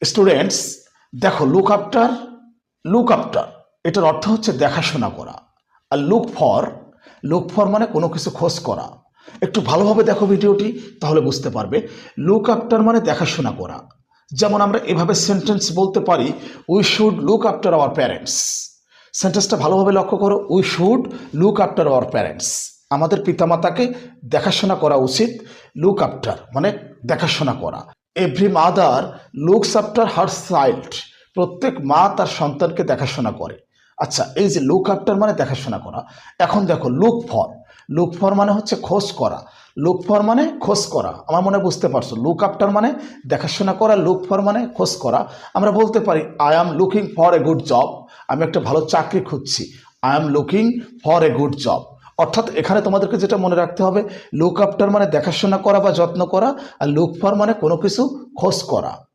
Students দেখো, look after এটার অর্থ হচ্ছে দেখাশোনা করা। আর লুক ফর মানে কোনো কিছু খোঁজ করা। একটু ভালোভাবে দেখো ভিডিওটি, তাহলে বুঝতে পারবে। লুক আফটার মানে দেখাশোনা করা। যেমন আমরা এভাবে সেন্টেন্স বলতে পারি, we should look after our parents. সেন্টেন্সটা ভালোভাবে লক্ষ্য করো, we should look after our parents. আমাদের পিতামাতাকে দেখাশোনা করা উচিত। লুক আফটার মানে দেখাশোনা করা। Every mother looks after her child. প্রত্যেক মা তার সন্তানকে দেখাশোনা করে। আচ্ছা, এই যে লুক আফটার মানে দেখাশোনা করা। এখন দেখো লুক ফর মানে হচ্ছে খোঁজ করা। লুক ফর মানে খোঁজ করা, আমার মনে বুঝতে পারছো। লুক আফটার মানে দেখাশোনা করা, লুক ফর মানে খোঁজ করা। আমরা বলতে পারি I am looking for a good job. আমি একটা ভালো চাকরি খুঁজছি। I am looking for a good job. অর্থাৎ এখানে তোমাদেরকে যেটা মনে রাখতে হবে, লুক আফটার মানে দেখাশোনা করা বা যত্ন করা, আর লুক ফর মানে কোনো কিছু খোঁজ করা।